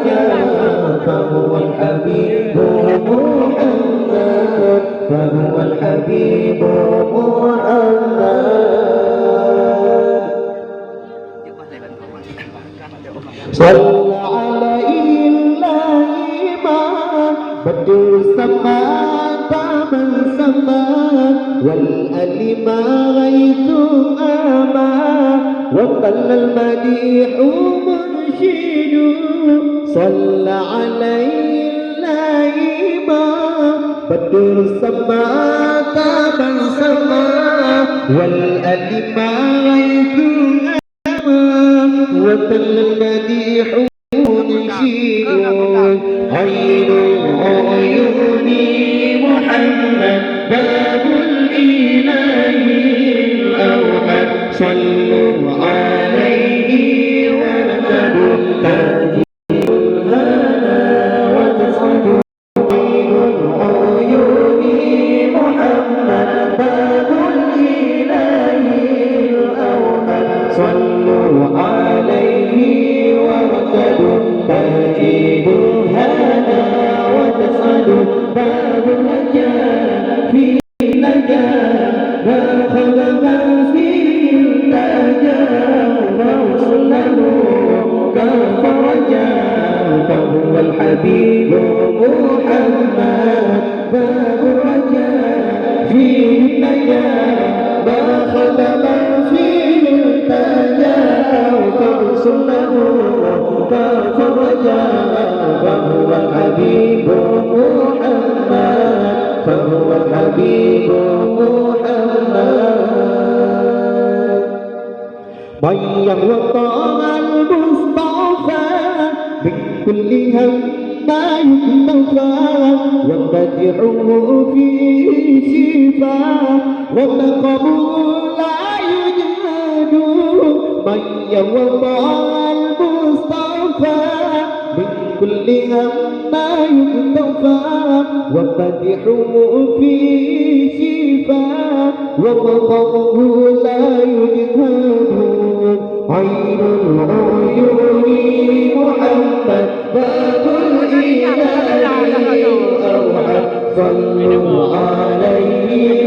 ورجاء فهو الحبيب محمد فهو الحبيب محمد صلى عليه الإمام بدر السماء طاب السماء والألم غيث أما وقل المديح مرشد صلى عليه الإمام بدر السماء طاب السماء والألم غيث وتل المديح نشيد عين عيوني محمد باب الإله الأوحد صلوا عليه وارتدوا تهديد الهنا وتسعدوا عين عيوني محمد باب الإله الأوحد صلوا عليه وارتدوا تهديد الهنا وتسعدوا باب النجاة في النجاة ما خلق فيه التاجاه فوصله كفرجا فهو الحبيب محمد باب الرجاء فيه النجاة ما خلق فيه التاجاه فوصله كفرجا فهو الحبيب محمد فهو الحبيب محمد من وطاع المصطفى من كل هم ما يكتفى ومدحه فيه شفاء ولقبه لا يجهد من وطاع المصطفى من كل هم ما يكتفى ومدحه فيه شفاء ومقامه لا يجهد عين العيون محمد باب الإله الأوحد صلوا عليه